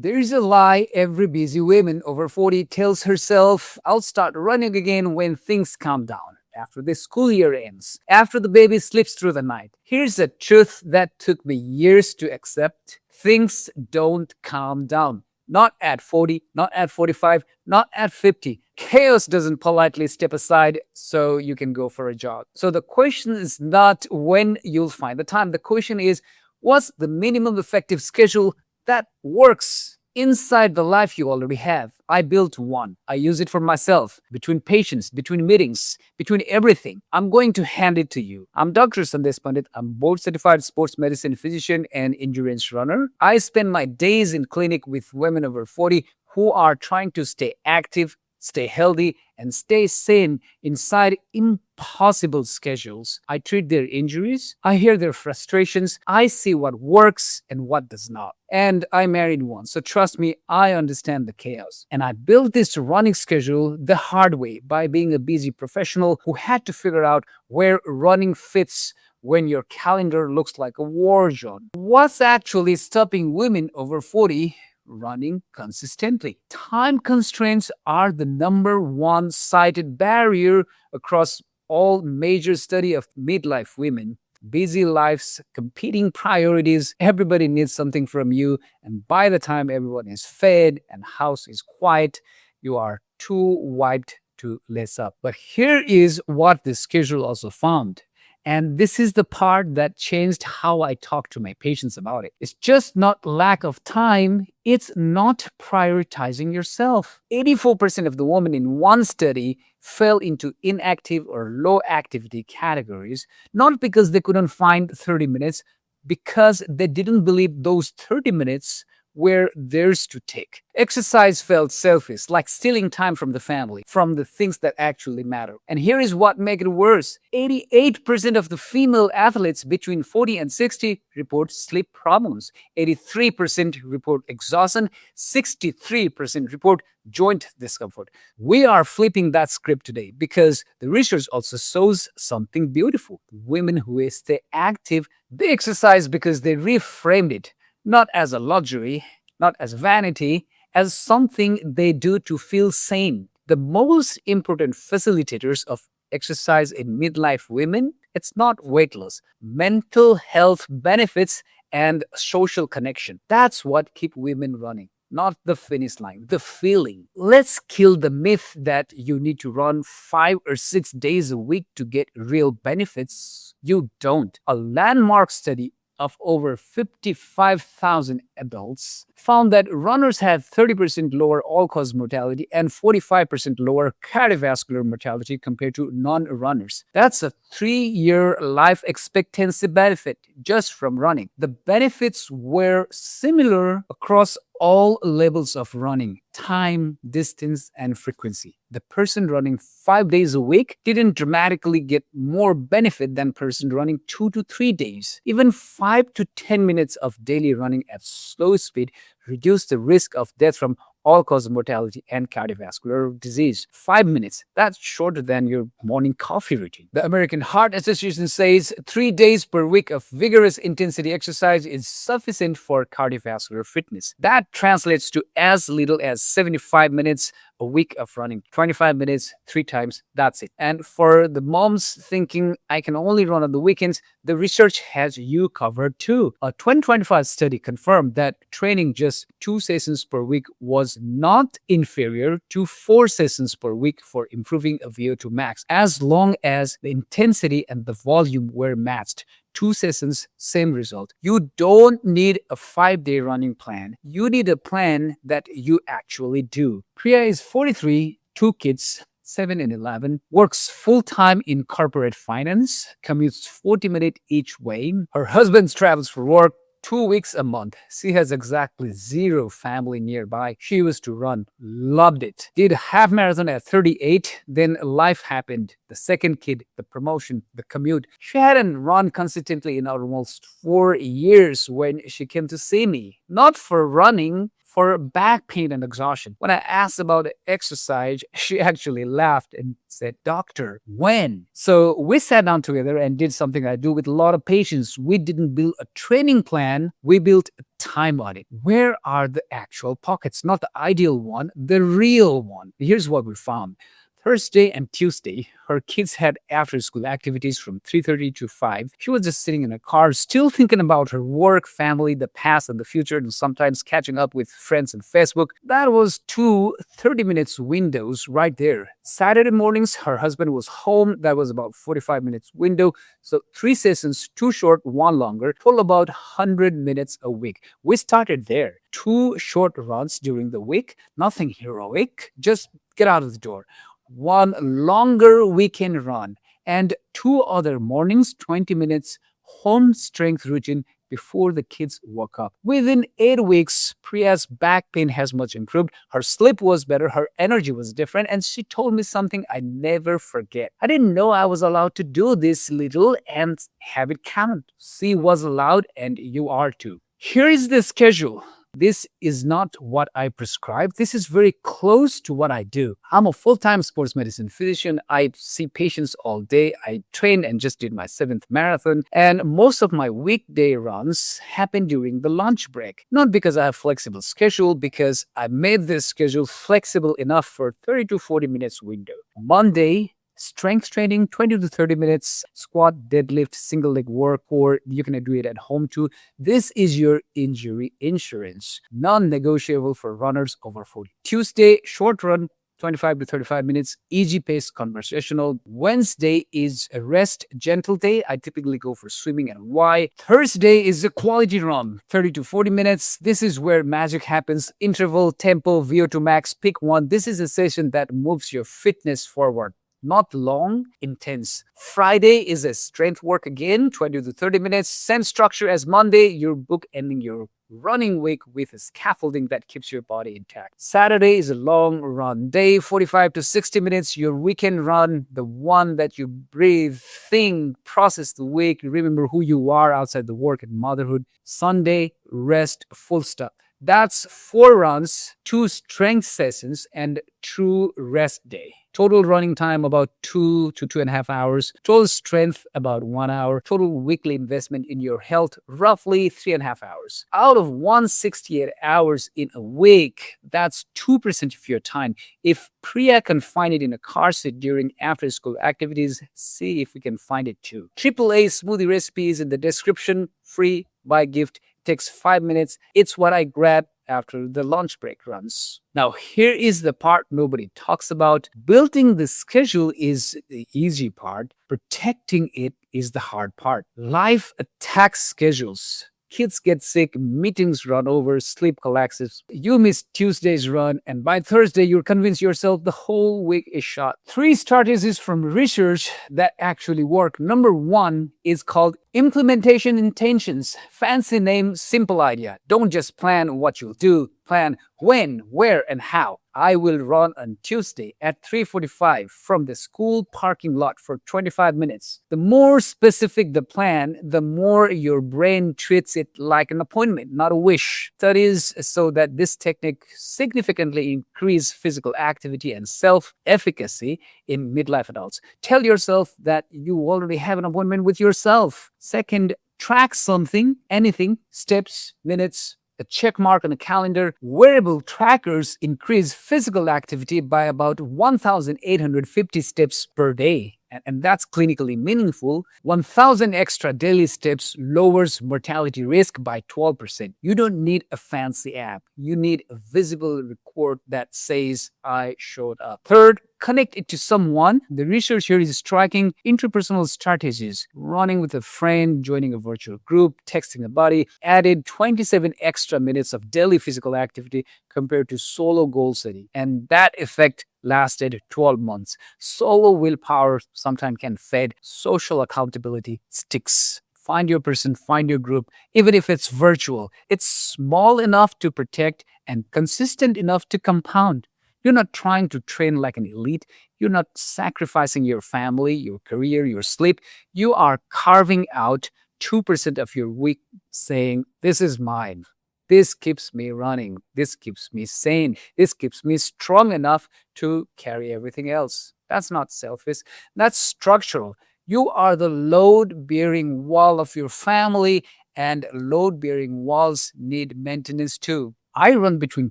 There is a lie every busy woman over 40 tells herself, I'll start running again when things calm down, after the school year ends, after the baby sleeps through the night. Here's a truth that took me years to accept. Things don't calm down. Not at 40, not at 45, not at 50. Chaos doesn't politely step aside so you can go for a jog. So the question is not when you'll find the time. The question is, what's the minimum effective schedule that works inside the life you already have? I built one. I use it for myself, between patients, between meetings, between everything. I'm going to hand it to you. I'm Dr. Sandesh Pandit. I'm board certified sports medicine physician and endurance runner. I spend my days in clinic with women over 40 who are trying to stay active, stay healthy, and stay sane inside impossible schedules. I treat their injuries, I hear their frustrations, I see what works and what does not. And I married one, so trust me, I understand the chaos. And I built this running schedule the hard way by being a busy professional who had to figure out where running fits when your calendar looks like a war zone. What's actually stopping women over 40 running consistently? Time constraints are the number one cited barrier across all major study of midlife women. Busy lives, competing priorities, everybody needs something from you, and by the time everyone is fed and house is quiet, you are too wiped to lace up. But here is what the schedule also found. And this is the part that changed how I talk to my patients about it. It's just not lack of time, it's not prioritizing yourself. 84% of the women in one study fell into inactive or low activity categories, not because they couldn't find 30 minutes, because they didn't believe those 30 minutes were theirs to take. Exercise felt selfish, like stealing time from the family, from the things that actually matter. And here is what makes it worse. 88% of the female athletes between 40 and 60 report sleep problems. 83% report exhaustion. 63% report joint discomfort. We are flipping that script today because the research also shows something beautiful. Women who stay active, they exercise because they reframed it not as a luxury, not as vanity, as something they do to feel sane. The most important facilitators of exercise in midlife women, it's not weight loss, mental health benefits and social connection. That's what keep women running. Not the finish line, the feeling. Let's kill the myth that you need to run 5 or 6 days a week to get real benefits. You don't. A landmark study of over 55,000 adults found that runners had 30% lower all-cause mortality and 45% lower cardiovascular mortality compared to non-runners. That's a 3-year life expectancy benefit just from running. The benefits were similar across all levels of running: time, distance, and frequency. The person running 5 days a week didn't dramatically get more benefit than person running 2 to 3 days. Even 5 to 10 minutes of daily running at slow speed reduced the risk of death from all-cause mortality and cardiovascular disease. 5 minutes, that's shorter than your morning coffee routine. The American Heart Association says 3 days per week of vigorous intensity exercise is sufficient for cardiovascular fitness. That translates to as little as 75 minutes a week of running. 25 minutes, 3 times, that's it. And for the moms thinking, I can only run on the weekends, the research has you covered too. A 2025 study confirmed that training just 2 sessions per week was not inferior to 4 sessions per week for improving a VO2 max, as long as the intensity and the volume were matched. 2 sessions, same result. You don't need a 5-day running plan. You need a plan that you actually do. Priya is 43, 2 kids, 7 and 11, works full-time in corporate finance, commutes 40 minutes each way. Her husband travels for work 2 weeks a month. She has exactly 0 family nearby. She used to run, loved it. Did a half marathon at 38, then life happened. The second kid, the promotion, the commute. She hadn't run consistently in almost 4 years when she came to see me. Not for running, for back pain and exhaustion. When I asked about exercise, she actually laughed and said, "Doctor, when?" So we sat down together and did something I do with a lot of patients. We didn't build a training plan, we built a time audit. Where are the actual pockets? Not the ideal one, the real one. Here's what we found. Thursday and Tuesday, her kids had after school activities from 3:30 to 5. She was just sitting in her car, still thinking about her work, family, the past, and the future, and sometimes catching up with friends on Facebook. That was two 30 minutes windows right there. Saturday mornings, her husband was home. That was about 45 minutes window. So three sessions, two short, one longer, total about 100 minutes a week. We started there. Two short runs during the week, nothing heroic, just get out of the door. One longer weekend run, and two other mornings, 20 minutes home strength routine before the kids woke up. Within 8 weeks, Priya's back pain has much improved. Her sleep was better, her energy was different, and she told me something I never forget. I didn't know I was allowed to do this little and have it count. She was allowed, and you are too. Here is the schedule. This is not what I prescribe. This is very close to what I do. I'm a full-time sports medicine physician. I see patients all day. I train and just did my 7th marathon. And most of my weekday runs happen during the lunch break. Not because I have flexible schedule, because I made this schedule flexible enough for 30 to 40 minutes window. Monday, strength training, 20 to 30 minutes, squat, deadlift, single leg work, or you can do it at home too. This is your injury insurance, non-negotiable for runners over 40. Tuesday, short run, 25 to 35 minutes, easy pace conversational. Wednesday is a rest, gentle day. I typically go for swimming and why. Thursday is a quality run, 30 to 40 minutes. This is where magic happens. Interval, tempo, VO2 max, pick one. This is a session that moves your fitness forward. Not long, intense. Friday is a strength work again, 20 to 30 minutes. Same structure as Monday, your book ending your running week with a scaffolding that keeps your body intact. Saturday is a long run day, 45 to 60 minutes. Your weekend run, the one that you breathe, think, process the week, remember who you are outside the work and motherhood. Sunday, rest, full stop. That's 4 runs, 2 strength sessions, and 2 rest day. Total running time about 2 to 2.5 hours. Total strength about 1 hour. Total weekly investment in your health roughly 3.5 hours. Out of 168 hours in a week, that's 2% of your time. If Priya can find it in a car seat during after school activities, see if we can find it too. AAA smoothie recipes in the description, free, buy gift. Takes 5 minutes. It's what I grab after the lunch break runs. Now, here is the part nobody talks about. Building the schedule is the easy part. Protecting it is the hard part. Life attacks schedules. Kids get sick, meetings run over, sleep collapses. You miss Tuesday's run, and by Thursday, you're convinced yourself the whole week is shot. 3 strategies from research that actually work. Number 1 is called implementation intentions. Fancy name, simple idea. Don't just plan what you'll do. Plan when, where, and how. I will run on Tuesday at 3:45 from the school parking lot for 25 minutes. The more specific the plan, the more your brain treats it like an appointment, not a wish. Studies show that this technique significantly increases physical activity and self-efficacy in midlife adults. Tell yourself that you already have an appointment with yourself. Second, track something, anything, steps, minutes, a check mark on a calendar. Wearable trackers increase physical activity by about 1,850 steps per day. And that's clinically meaningful. 1,000 extra daily steps lowers mortality risk by 12%. You don't need a fancy app. You need a visible record that says, I showed up. Third, connect it to someone. The research here is striking. Interpersonal strategies, running with a friend, joining a virtual group, texting a buddy, added 27 extra minutes of daily physical activity compared to solo goal setting. And that effect lasted 12 months. Solo willpower sometimes can fade. Social accountability sticks. Find your person, find your group, even if it's virtual. It's small enough to protect and consistent enough to compound. You're not trying to train like an elite. You're not sacrificing your family, your career, your sleep. You are carving out 2% of your week saying, this is mine. This keeps me running. This keeps me sane. This keeps me strong enough to carry everything else. That's not selfish. That's structural. You are the load-bearing wall of your family And load bearing walls need maintenance too. I run between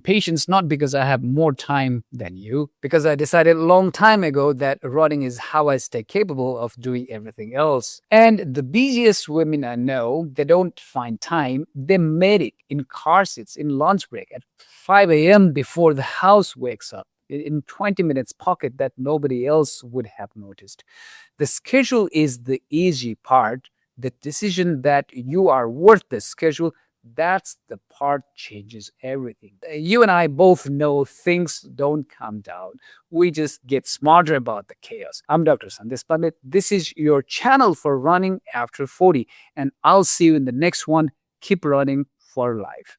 patients not because I have more time than you, because I decided a long time ago that running is how I stay capable of doing everything else. And the busiest women I know, they don't find time. They made it in car seats, in lunch break, at 5 a.m. before the house wakes up, in 20 minutes pocket that nobody else would have noticed. The schedule is the easy part. The decision that you are worth the schedule, that's the part changes everything. You and I both know things don't come down. We just get smarter about the chaos. I'm Dr. Sandesh Pandit. This is your channel for running after 40, and I'll see you in the next one. Keep running for life.